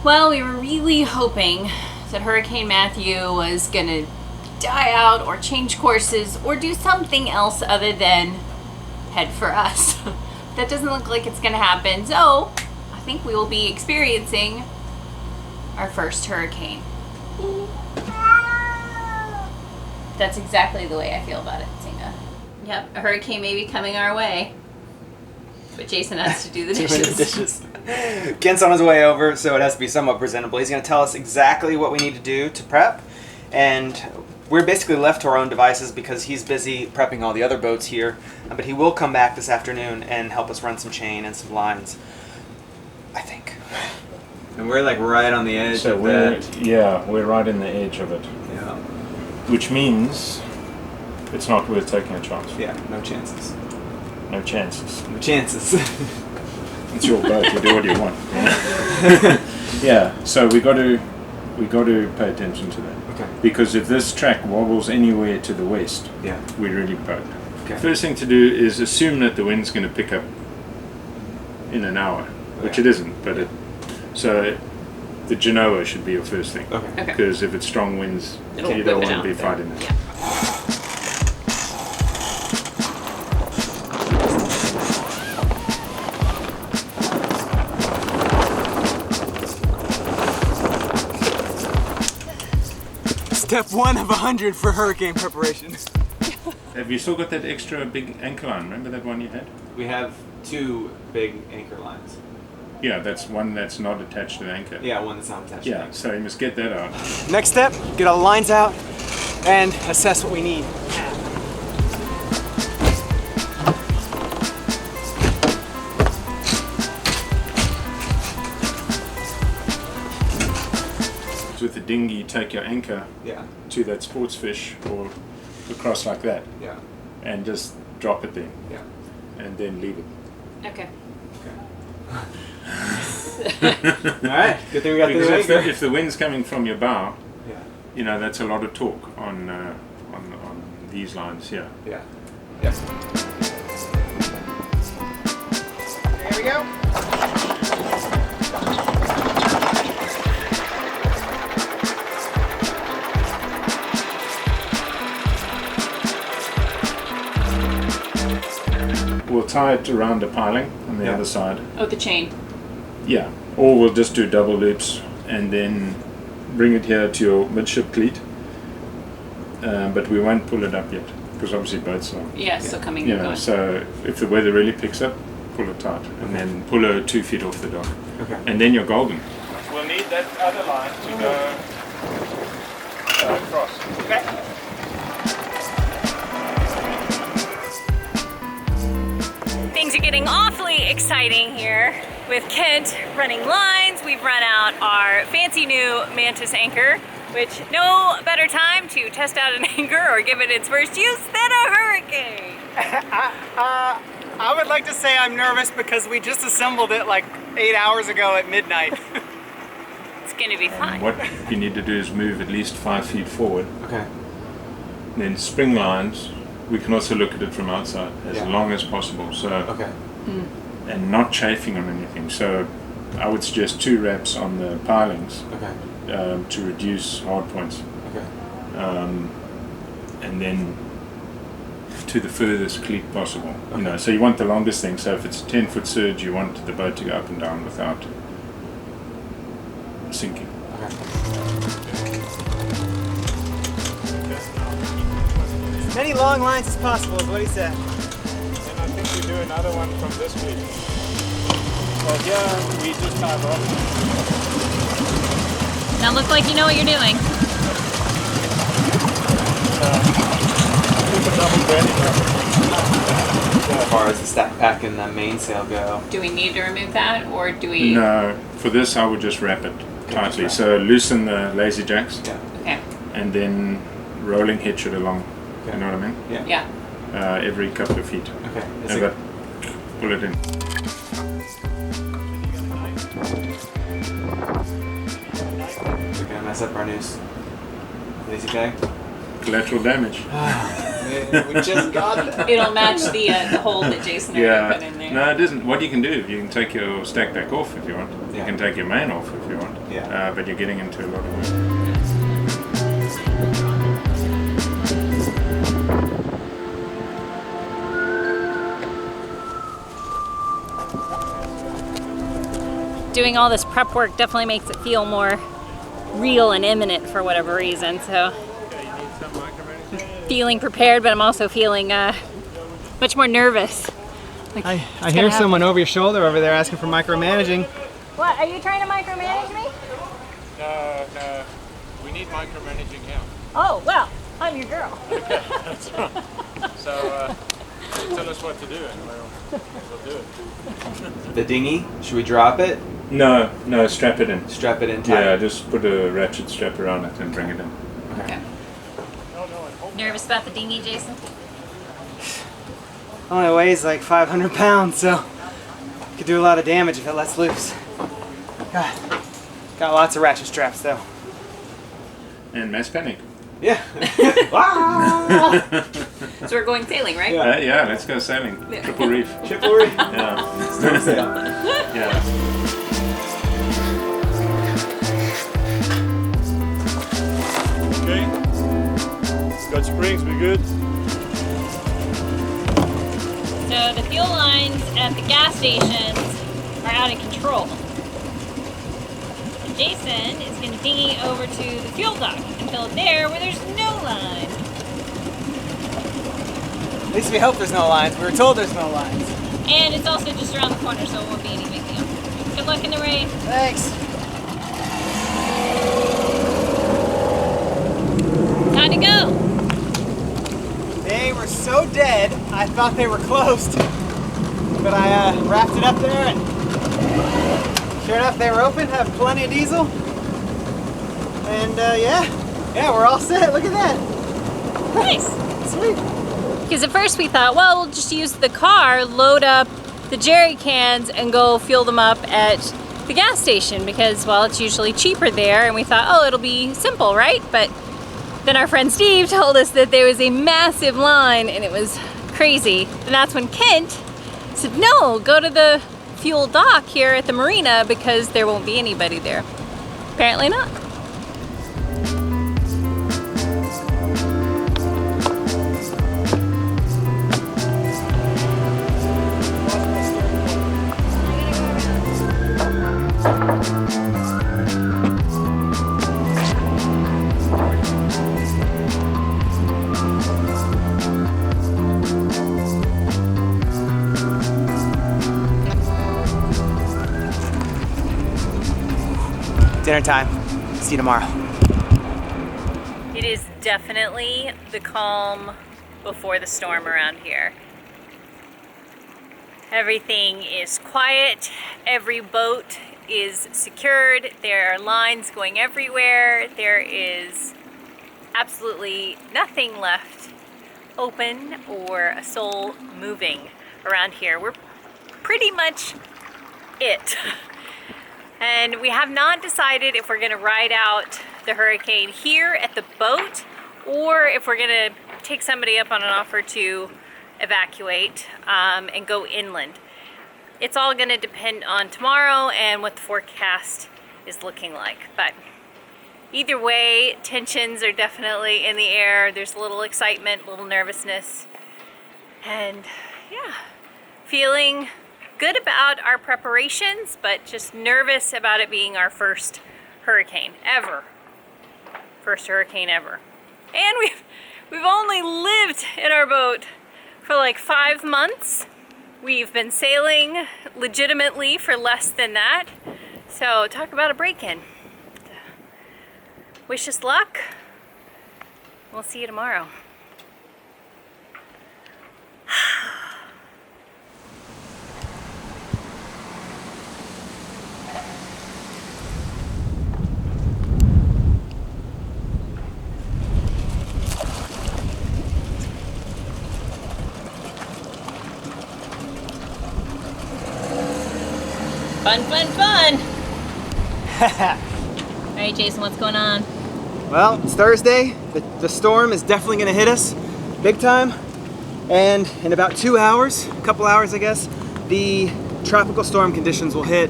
Well, we were really hoping that Hurricane Matthew was gonna die out or change courses or do something else other than head for us. That doesn't look like it's gonna happen, so I think we will be experiencing our first hurricane. That's exactly the way I feel about it, Zinga. Yep, a hurricane may be coming our way, but Jason has to do the dishes. Kent's on his way over, so it has to be somewhat presentable. He's going to tell us exactly what we need to do to prep, and we're basically left to our own devices because he's busy prepping all the other boats here, but he will come back this afternoon and help us run some chain and some lines, I think. And we're like right on the edge of that. Yeah, we're right in the edge of it. Yeah. Which means it's not worth taking a chance. Yeah, no chances. No chances. No chances. It's your boat, you do what you want. Yeah, so we got to pay attention to that. Okay. Because if this track wobbles anywhere to the west, Yeah. we're really buged. Okay. First thing to do is assume that the wind's going to pick up in an hour, which it isn't, but so the Genoa should be your first thing. Okay. Because if it's strong winds, It'll you don't whip it want to out. be fighting it. Yeah. Step 1 of 100 for hurricane preparation. Have you still got that extra big anchor line? Remember that one you had? We have 2 big anchor lines. Yeah, that's one that's not attached to the anchor. Yeah, one that's not attached. Yeah, so you must get that out. Next step, get all the lines out and assess what we need. With the dinghy, you take your anchor Yeah. to that sports fish or across like that Yeah. and just drop it there Yeah. and then leave it. Okay. Alright, good thing we got Because this if the wind's coming from your bow, Yeah. you know, that's a lot of torque on these lines here. Yeah. Yep. There we go. We'll tie it around a piling on the other side. Oh, the chain. Yeah, or we'll just do double loops and then bring it here to your midship cleat. But we won't pull it up yet because obviously boats are. Yeah, still coming You and know, going. so if the weather really picks up, pull it tight and then pull her 2 feet off the dock. Okay. And then you're golden. We'll need that other line to go across. Okay. Things are getting awfully exciting here with Kent running lines. We've run out our fancy new Mantis anchor, which no better time to test out an anchor or give it its first use than a hurricane. I would like to say I'm nervous because we just assembled it like 8 hours ago at midnight. It's gonna be fun. What you need to do is move at least 5 feet forward. Okay. Then spring lines, we can also look at it from outside as long as possible. So Okay. and not chafing on anything. So I would suggest 2 wraps on the pilings Okay. to reduce hard points. Okay. And then to the furthest cleat possible. You know, so you want the longest thing. So if it's a 10-foot surge, you want the boat to go up and down without sinking. Okay. As many long lines as possible is what he said. And I think we do another one from this week. Well, yeah, we just have off. Now look like you know what you're doing. Keep a double bedding up. As far as the stack pack and the mainsail go. Do we need to remove that or do we? No, for this I would just wrap it tightly. So loosen the lazy jacks Yeah. Okay. and then rolling hitch it along. You know what I mean? Yeah. Yeah. Every couple of feet. Okay. And that, pull it in. We're gonna mess up our news. Lazy tag. Collateral damage. We just got that. It'll match the hole that Jason already put in there. No, it isn't. What you can do, you can take your stack back off if you want. Yeah. You can take your main off if you want. Yeah. But you're getting into a lot of work. Doing all this prep work definitely makes it feel more real and imminent for whatever reason. So feeling prepared, but I'm also feeling much more nervous. Like, I hear someone over your shoulder over there asking for micromanaging. What, are you trying to micromanage me? No, we need micromanaging here. Oh, well, I'm your girl. Okay, that's right. So tell us what to do and we'll do it. The dinghy, should we drop it? No, strap it in. Strap it in tight? Yeah, just put a ratchet strap around it and bring it in. Okay. Nervous about the dinghy, Jason? Only weighs like 500 pounds, so could do a lot of damage if it lets loose. God. Got lots of ratchet straps though. And mass panic. Yeah. So we're going sailing, right? Yeah, let's go sailing. Yeah. Triple reef. Triple reef. Yeah. Still sail. Yeah. Okay. Got springs, we good? So the fuel lines at the gas stations are out of control. And Jason is going to dinghy over to the fuel dock and fill it there where there's no line. At least we hope there's no lines. We were told there's no lines. And it's also just around the corner, so it won't be any big deal. Good luck in the rain. Thanks. Time to go. They were so dead, I thought they were closed. But I wrapped it up there and sure enough they were open, have plenty of diesel. And yeah, we're all set. Look at that. Nice. Sweet. Because at first we thought, well, we'll just use the car, load up the jerry cans and go fuel them up at the gas station because, well, it's usually cheaper there. And we thought, oh, it'll be simple, right? But then our friend Steve told us that there was a massive line and it was crazy. And that's when Kent said, no, go to the fuel dock here at the marina because there won't be anybody there. Apparently not. Dinner time. See you tomorrow. It is definitely the calm before the storm around here. Everything is quiet. Every boat is secured. There are lines going everywhere. There is absolutely nothing left open or a soul moving around here. We're pretty much it. And we have not decided if we're gonna ride out the hurricane here at the boat or if we're gonna take somebody up on an offer to evacuate and go inland. It's all gonna depend on tomorrow and what the forecast is looking like. But either way, tensions are definitely in the air. There's a little excitement, a little nervousness, and yeah, feeling good about our preparations, but just nervous about it being our first hurricane ever. First hurricane ever. And we've only lived in our boat for like 5 months. We've been sailing legitimately for less than that. So talk about a break-in. Wish us luck. We'll see you tomorrow. Fun, fun, fun! All right, Jason, what's going on? Well, it's Thursday. The storm is definitely gonna hit us big time. And in about 2 hours, a couple hours I guess, the tropical storm conditions will hit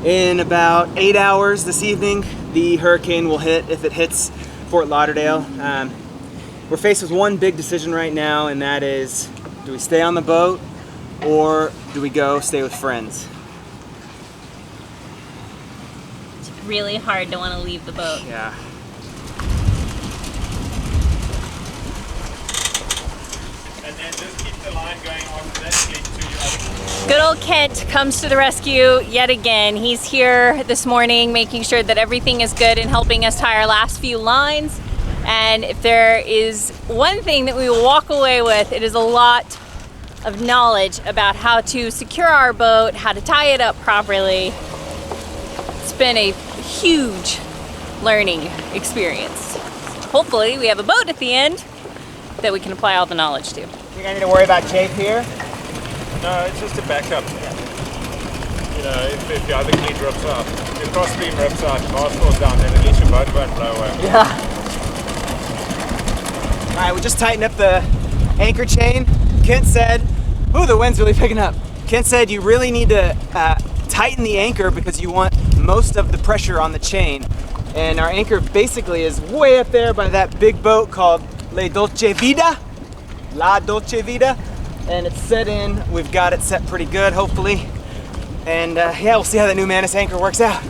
In about 8 hours this evening, the hurricane will hit, if it hits Fort Lauderdale. We're faced with one big decision right now, and that is, do we stay on the boat or do we go stay with friends? It's really hard to want to leave the boat. Yeah. And then just keep the line going automatically to your other. Good old Kent comes to the rescue yet again. He's here this morning making sure that everything is good and helping us tie our last few lines. And if there is one thing that we will walk away with, it is a lot of knowledge about how to secure our boat, how to tie it up properly. It's been a huge learning experience. Hopefully we have a boat at the end that we can apply all the knowledge to. Think I need to worry about chafe here? No, it's just a backup. You know, if your other cleat rips out, if your cross beam rips out, mast falls down, then at least your boat won't blow away. Yeah. All right, we just tightened up the anchor chain. Kent said, ooh, the wind's really picking up. Kent said you really need to tighten the anchor because you want most of the pressure on the chain. And our anchor basically is way up there by that big boat called La Dolce Vita. And it's set in. We've got it set pretty good, hopefully. And yeah, we'll see how that new Manus anchor works out.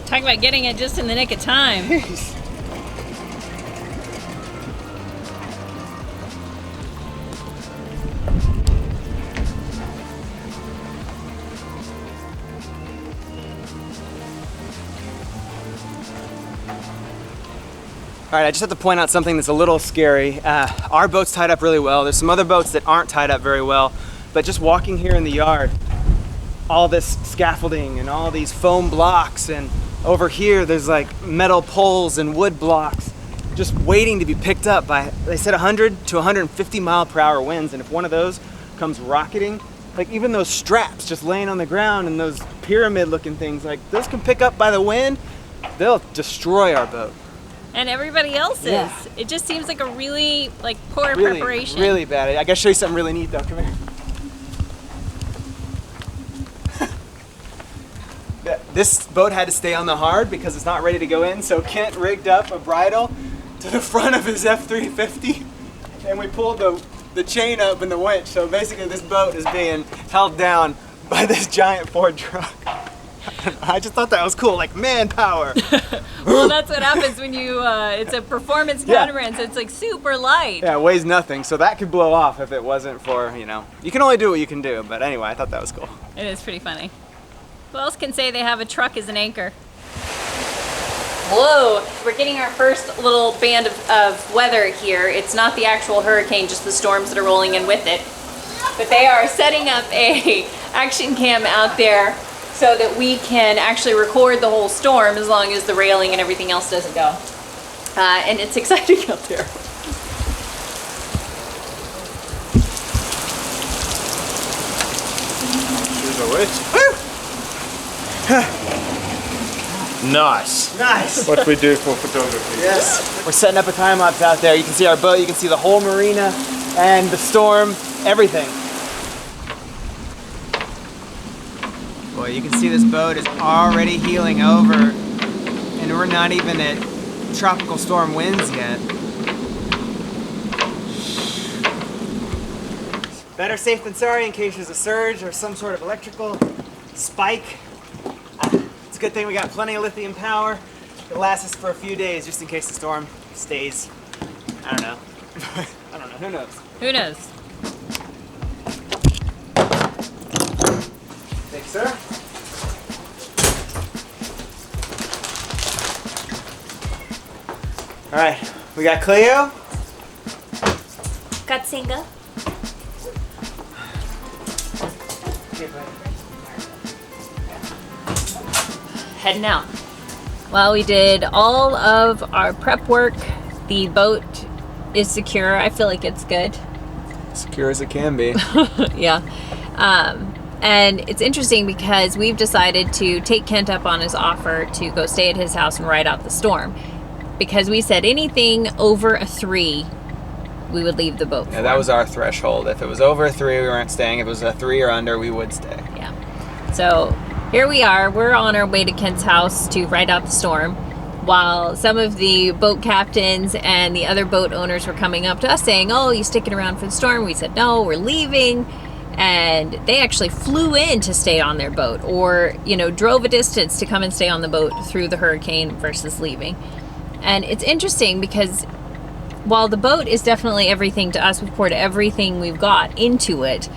Talk about getting it just in the nick of time. Jeez. All right, I just have to point out something that's a little scary. Our boat's tied up really well. There's some other boats that aren't tied up very well, but just walking here in the yard, all this scaffolding and all these foam blocks, and over here there's like metal poles and wood blocks just waiting to be picked up by, they said 100 to 150 mile per hour winds, and if one of those comes rocketing, like even those straps just laying on the ground and those pyramid looking things, like those can pick up by the wind, they'll destroy our boat. And everybody else's. Yeah. It just seems like a really poor Really, preparation. really bad. I gotta show you something really neat though, come here. This boat had to stay on the hard because it's not ready to go in, so Kent rigged up a bridle to the front of his F350 and we pulled the chain up in the winch, so basically this boat is being held down by this giant Ford truck. I just thought that was cool, like manpower. Well, that's what happens when you, it's a performance Yeah. catamaran, so it's like super light. Yeah, it weighs nothing, so that could blow off if it wasn't for, you know, you can only do what you can do, but anyway, I thought that was cool. It is pretty funny. Who else can say they have a truck as an anchor? Whoa, we're getting our first little band of weather here. It's not the actual hurricane, just the storms that are rolling in with it. But they are setting up a action cam out there so that we can actually record the whole storm as long as the railing and everything else doesn't go. And it's exciting out there. Shoes are wet. Nice. Nice. What we do for photography. Yes. We're setting up a time lapse out there. You can see our boat, you can see the whole marina and the storm, everything. Boy, you can see this boat is already heeling over and we're not even at tropical storm winds yet. Better safe than sorry in case there's a surge or some sort of electrical spike. It's a good thing we got plenty of lithium power. It'll last us for a few days just in case the storm stays. I don't know. I don't know. Who knows? Who knows? Thank you, sir. All right, we got Cleo. Got Singa. Heading out. Well, we did all of our prep work. The boat is secure. I feel like it's good. Secure as it can be. Yeah. And it's interesting because we've decided to take Kent up on his offer to go stay at his house and ride out the storm. Because we said anything over a 3, we would leave the boat for. Yeah, that was our threshold. If it was over a 3, we weren't staying. If it was a 3 or under, we would stay. Yeah. So here we are. We're on our way to Kent's house to ride out the storm, while some of the boat captains and the other boat owners were coming up to us saying, oh, you sticking around for the storm? We said, no, we're leaving. And they actually flew in to stay on their boat, or, you know, drove a distance to come and stay on the boat through the hurricane versus leaving. And it's interesting because while the boat is definitely everything to us, we've poured everything we've got into it.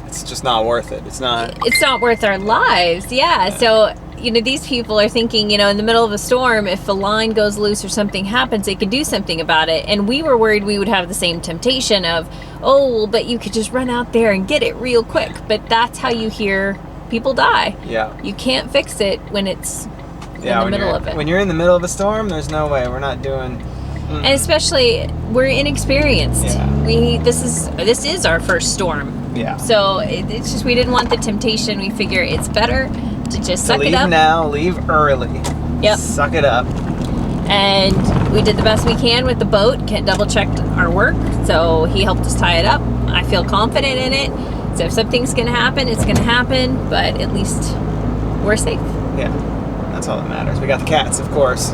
It's just not worth it. It's not worth our lives. Yeah. So, you know, these people are thinking, you know, in the middle of a storm, if a line goes loose or something happens, they can do something about it. And we were worried we would have the same temptation of, oh, well, but you could just run out there and get it real quick. But that's how you hear people die. Yeah. You can't fix it when it's in the middle of it. When you're in the middle of a storm, there's no way. We're not doing... And especially, we're inexperienced. Yeah. This is our first storm. Yeah. So it's just, we didn't want the temptation. We figure it's better to just suck it up. Leave now, leave early. Yep. Suck it up. And we did the best we can with the boat. Kent double-checked our work, so he helped us tie it up. I feel confident in it. So if something's going to happen, it's going to happen, but at least we're safe. Yeah, that's all that matters. We got the cats, of course,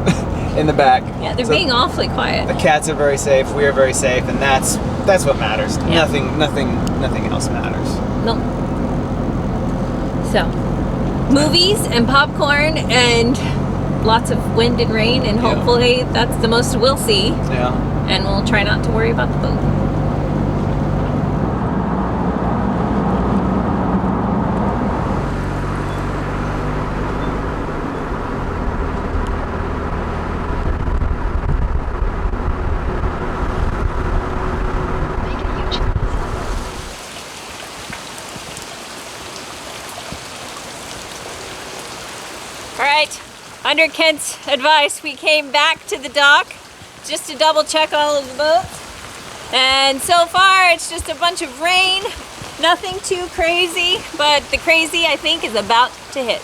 in the back. Yeah, they're being awfully quiet. The cats are very safe, we are very safe, and that's what matters. Yeah. Nothing else matters. Nope. So, movies and popcorn and lots of wind and rain, and hopefully that's the most we'll see. Yeah. And we'll try not to worry about the boat. Alright, under Kent's advice, we came back to the dock just to double check all of the boats. And so far, it's just a bunch of rain. Nothing too crazy, but the crazy, I think, is about to hit.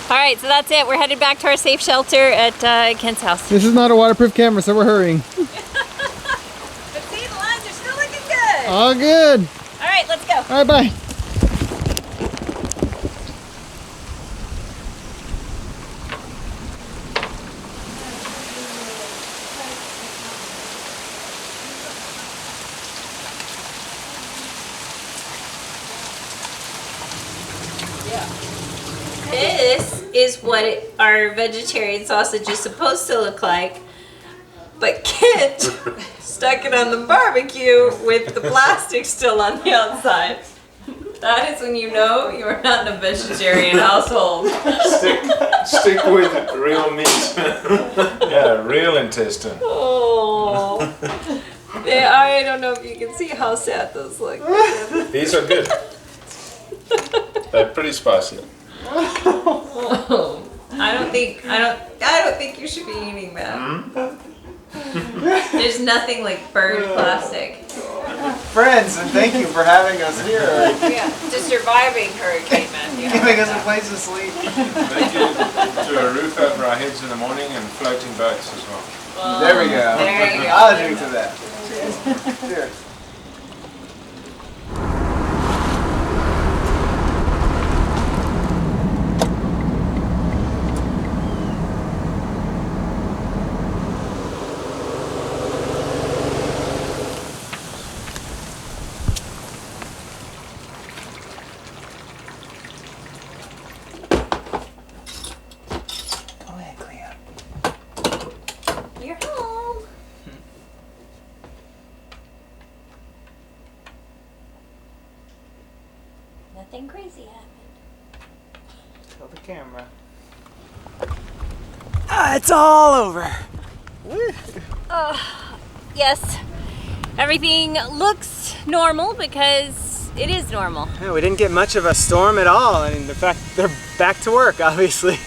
Alright, so that's it. We're headed back to our safe shelter at Kent's house. This is not a waterproof camera, so we're hurrying. But see, the lines are still looking good. All good. Alright, let's go. All right, bye. This is what our vegetarian sausage is supposed to look like, but Kent stuck it on the barbecue with the plastic still on the outside. That is when you know you're not in a vegetarian household. Stick with real meat. Yeah, real intestine. Oh. Yeah, I don't know if you can see how sad those look. These are good. They're pretty spicy. Oh, I don't think you should be eating that. There's nothing like burned plastic. Friends, and thank you for having us here. Yeah, just surviving Hurricane Matthew. Giving us a place to sleep. Thank you to a roof over our heads in the morning and floating boats as well. There we go. There you go. I'll drink to that. Cheers. Cheers. You're home. Nothing crazy happened. Tell the camera. It's all over. Yes, everything looks normal because it is normal. Yeah, we didn't get much of a storm at all. I mean, the fact they're back to work, obviously.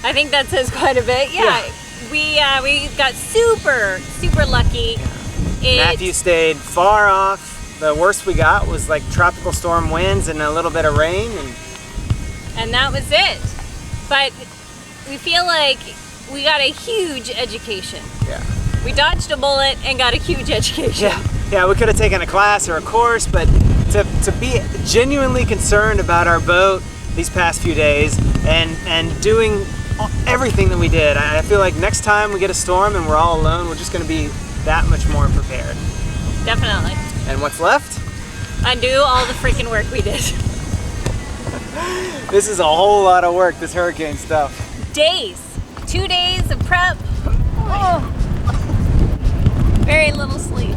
I think that says quite a bit. Yeah. We got super lucky. Matthew stayed far off. The worst we got was like tropical storm winds and a little bit of rain, And that was it. But we feel like we got a huge education. Yeah. We dodged a bullet and got a huge education. Yeah, we could have taken a class or a course, but to be genuinely concerned about our boat these past few days and doing everything that we did, I feel like next time we get a storm and we're all alone, we're just going to be that much more prepared. Definitely. And what's left? Undo all the freaking work we did. This is a whole lot of work, this hurricane stuff. Days. 2 days of prep. Oh. Very little sleep.